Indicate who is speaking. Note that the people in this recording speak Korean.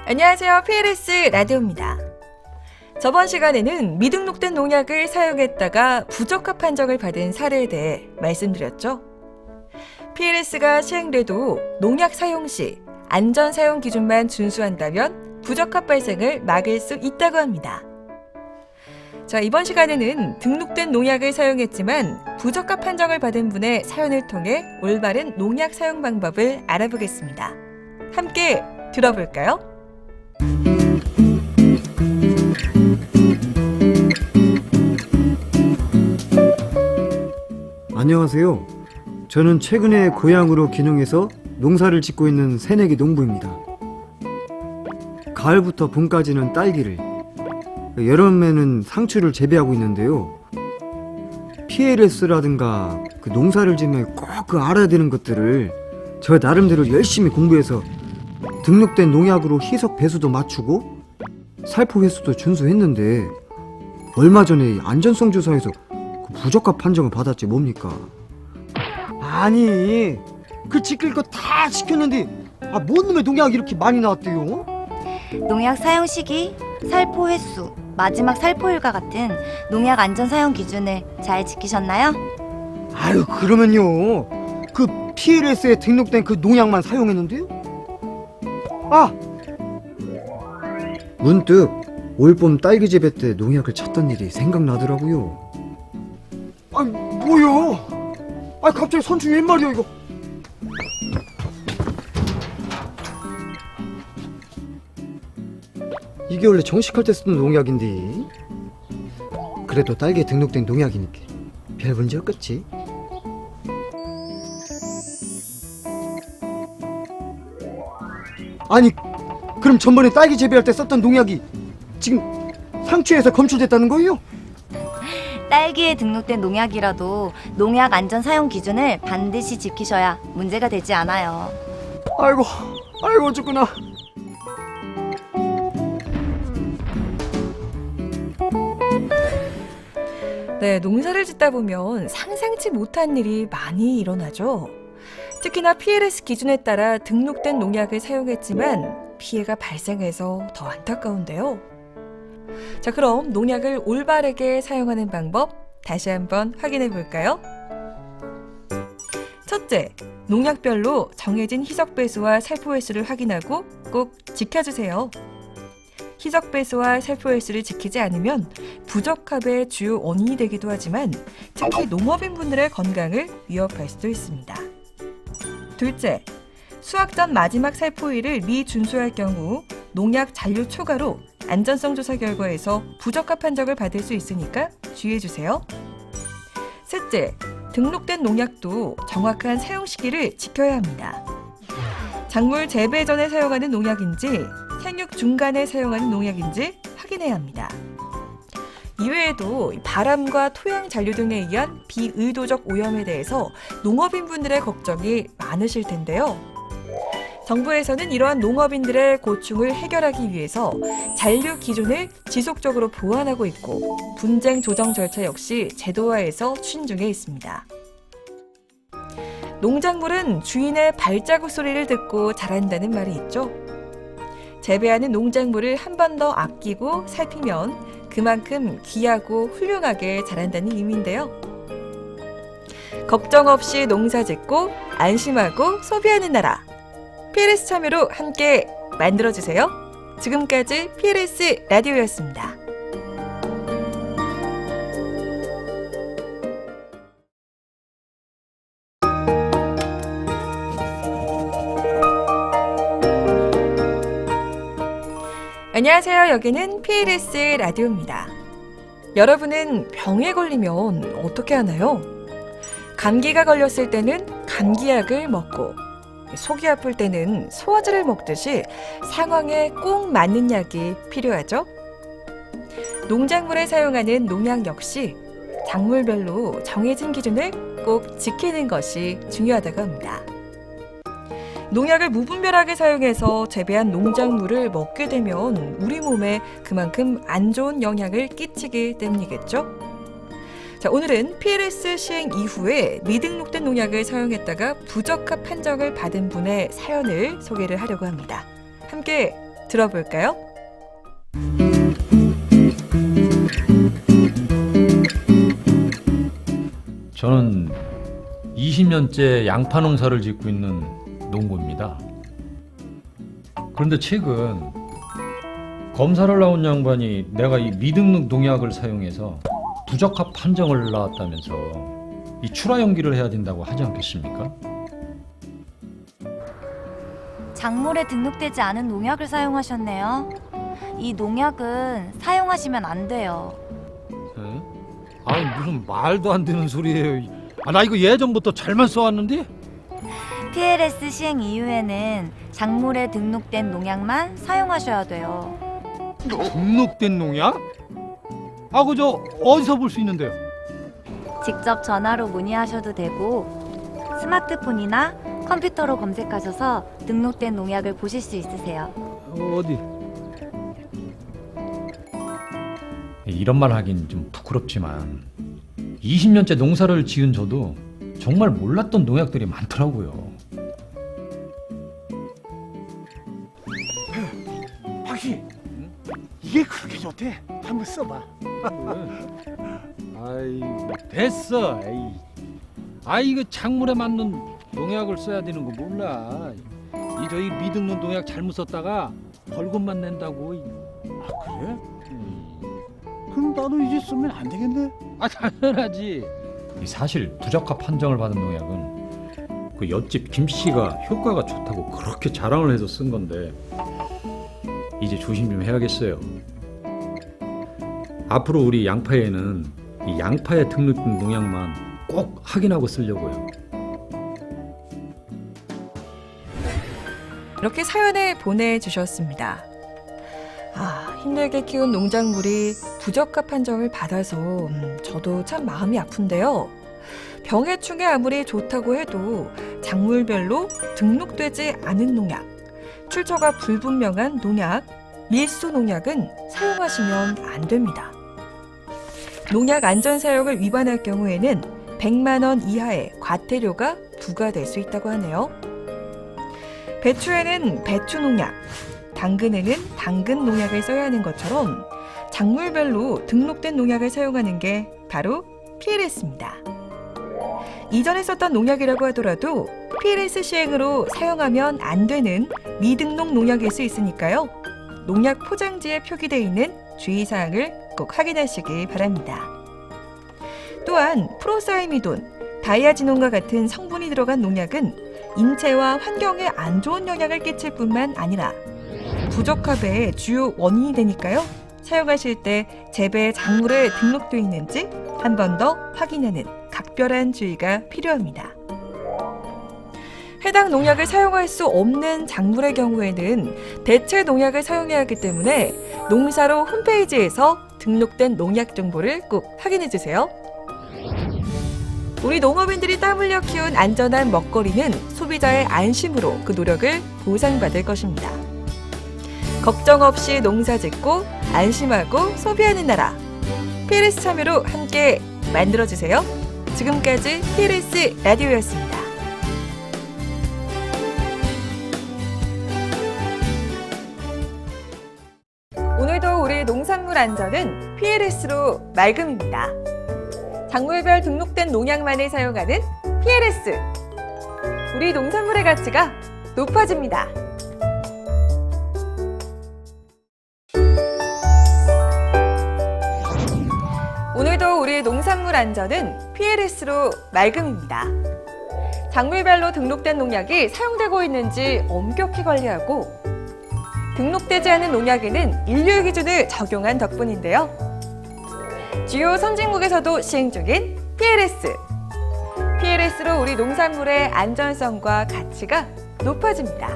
Speaker 1: 안녕하세요. PLS 라디오입니다. 저번 시간에는 미등록된 농약을 사용했다가 부적합 판정을 받은 사례에 대해 말씀드렸죠. PLS가 시행돼도 농약 사용 시 안전 사용 기준만 준수한다면 부적합 발생을 막을 수 있다고 합니다. 자, 이번 시간에는 등록된 농약을 사용했지만 부적합 판정을 받은 분의 사연을 통해 올바른 농약 사용 방법을 알아보겠습니다. 함께 들어볼까요?
Speaker 2: 안녕하세요. 저는 최근에 고향으로 귀농해서 농사를 짓고 있는 새내기 농부입니다. 가을부터 봄까지는 딸기를, 여름에는 상추를 재배하고 있는데요. PLS라든가 농사를 지으면 꼭 알아야 되는 것들을 저 나름대로 열심히 공부해서 등록된 농약으로 희석 배수도 맞추고 살포 횟수도 준수했는데 얼마 전에 안전성 조사에서 부적합 판정을 받았지 뭡니까? 아니, 지킬 거 다 지켰는데 뭔 놈의 농약이 이렇게 많이 나왔대요?
Speaker 3: 농약 사용 시기, 살포 횟수, 마지막 살포일과 같은 농약 안전 사용 기준을 잘 지키셨나요?
Speaker 2: 아유, 그러면요 PLS에 등록된 농약만 사용했는데요? 문득 올봄 딸기 재배 때 농약을 찾던 일이 생각나더라고요. 뭐야? 갑자기 선충이 웬 말이야 이거? 이게 원래 정식할 때 쓰는 농약인데 그래도 딸기에 등록된 농약이니까 별 문제 없겠지? 아니, 그럼 전번에 딸기 재배할 때 썼던 농약이 지금 상추에서 검출됐다는 거예요?
Speaker 3: 딸기에 등록된 농약이라도 농약 안전 사용 기준을 반드시 지키셔야 문제가 되지 않아요.
Speaker 2: 아이고 어쩌구나.
Speaker 1: 네, 농사를 짓다 보면 상상치 못한 일이 많이 일어나죠. 특히나 PLS 기준에 따라 등록된 농약을 사용했지만 피해가 발생해서 더 안타까운데요. 자, 그럼 농약을 올바르게 사용하는 방법 다시 한번 확인해 볼까요? 첫째, 농약별로 정해진 희석 배수와 살포 횟수를 확인하고 꼭 지켜주세요. 희석 배수와 살포 횟수를 지키지 않으면 부적합의 주요 원인이 되기도 하지만 특히 농업인분들의 건강을 위협할 수도 있습니다. 둘째, 수확 전 마지막 살포일을 미준수할 경우 농약 잔류 초과로 안전성 조사 결과에서 부적합 판정을 받을 수 있으니까 주의해주세요. 셋째, 등록된 농약도 정확한 사용 시기를 지켜야 합니다. 작물 재배 전에 사용하는 농약인지 생육 중간에 사용하는 농약인지 확인해야 합니다. 이외에도 바람과 토양 잔류 등에 의한 비의도적 오염에 대해서 농업인분들의 걱정이 많으실 텐데요. 정부에서는 이러한 농업인들의 고충을 해결하기 위해서 잔류 기준을 지속적으로 보완하고 있고 분쟁 조정 절차 역시 제도화해서 추진 중에 있습니다. 농작물은 주인의 발자국 소리를 듣고 자란다는 말이 있죠. 재배하는 농작물을 한 번 더 아끼고 살피면 그만큼 귀하고 훌륭하게 자란다는 의미인데요. 걱정 없이 농사 짓고 안심하고 소비하는 나라. PLS 참여로 함께 만들어주세요. 지금까지 PLS 라디오였습니다. 안녕하세요. 여기는 PLS 라디오입니다. 여러분은 병에 걸리면 어떻게 하나요? 감기가 걸렸을 때는 감기약을 먹고 속이 아플 때는 소화제를 먹듯이 상황에 꼭 맞는 약이 필요하죠. 농작물에 사용하는 농약 역시 작물별로 정해진 기준을 꼭 지키는 것이 중요하다고 합니다. 농약을 무분별하게 사용해서 재배한 농작물을 먹게 되면 우리 몸에 그만큼 안 좋은 영향을 끼치기 때문이겠죠. 자, 오늘은 PLS 시행 이후에 미등록된 농약을 사용했다가 부적합 판정을 받은 분의 사연을 소개를 하려고 합니다. 함께 들어볼까요?
Speaker 4: 저는 20년째 양파 농사를 짓고 있는 농부입니다. 그런데 최근 검사를 나온 양반이 내가 이 미등록 농약을 사용해서 부적합 판정을 나왔다면서 이 출하 연기를 해야 된다고 하지 않겠습니까?
Speaker 3: 작물에 등록되지 않은 농약을 사용하셨네요. 이 농약은 사용하시면 안 돼요.
Speaker 4: 에? 아니 무슨 말도 안 되는 소리예요. 나 이거 예전부터 잘만 써왔는데?
Speaker 3: PLS 시행 이후에는 작물에 등록된 농약만 사용하셔야 돼요.
Speaker 4: 등록된 농약? 그저 어디서 볼 수 있는데요?
Speaker 3: 직접 전화로 문의하셔도 되고 스마트폰이나 컴퓨터로 검색하셔서 등록된 농약을 보실 수 있으세요.
Speaker 4: 어디? 이런 말 하긴 좀 부끄럽지만 20년째 농사를 지은 저도 정말 몰랐던 농약들이 많더라고요.
Speaker 5: 박씨, 이게 그렇게 좋대? 한번 써봐.
Speaker 4: 아이고 됐어. 이거 작물에 맞는 농약을 써야 되는 거 몰라. 저희 미등록 농약 잘못 썼다가 벌금만 낸다고.
Speaker 5: 아 그래? 그럼 나도 이제 쓰면 안 되겠네?
Speaker 4: 당연하지. 사실 부적합 판정을 받은 농약은 그 옆집 김 씨가 효과가 좋다고 그렇게 자랑을 해서 쓴 건데 이제 조심 좀 해야겠어요. 앞으로 우리 양파에는 이 양파에 등록된 농약만 꼭 확인하고 쓰려고요.
Speaker 1: 이렇게 사연을 보내주셨습니다. 힘들게 키운 농작물이 부적합 판정을 받아서 저도 참 마음이 아픈데요. 병해충에 아무리 좋다고 해도 작물별로 등록되지 않은 농약, 출처가 불분명한 농약, 밀수 농약은 사용하시면 안 됩니다. 농약 안전 사용을 위반할 경우에는 100만 원 이하의 과태료가 부과될 수 있다고 하네요. 배추에는 배추 농약, 당근에는 당근 농약을 써야 하는 것처럼 작물별로 등록된 농약을 사용하는 게 바로 PLS입니다. 이전에 썼던 농약이라고 하더라도 PLS 시행으로 사용하면 안 되는 미등록 농약일 수 있으니까요. 농약 포장지에 표기되어 있는 주의사항을 꼭 확인하시기 바랍니다. 또한 프로사이미돈, 다이아지논과 같은 성분이 들어간 농약은 인체와 환경에 안 좋은 영향을 끼칠 뿐만 아니라 부적합의 주요 원인이 되니까요. 사용하실 때 재배 작물에 등록되어 있는지 한 번 더 확인하는 각별한 주의가 필요합니다. 해당 농약을 사용할 수 없는 작물의 경우에는 대체 농약을 사용해야 하기 때문에 농사로 홈페이지에서 등록된 농약 정보를 꼭 확인해 주세요. 우리 농업인들이 땀 흘려 키운 안전한 먹거리는 소비자의 안심으로 그 노력을 보상받을 것입니다. 걱정 없이 농사 짓고 안심하고 소비하는 나라. PLS 참여로 함께 만들어주세요. 지금까지 PLS 라디오였습니다. 오늘도 우리 농산물 안전은 PLS로 맑음입니다. 작물별 등록된 농약만을 사용하는 PLS. 우리 농산물의 가치가 높아집니다. 오늘도 우리 농산물 안전은 PLS로 맑음입니다. 작물별로 등록된 농약이 사용되고 있는지 엄격히 관리하고 등록되지 않은 농약에는 인류 기준을 적용한 덕분인데요. 주요 선진국에서도 시행 중인 PLS. PLS로 우리 농산물의 안전성과 가치가 높아집니다.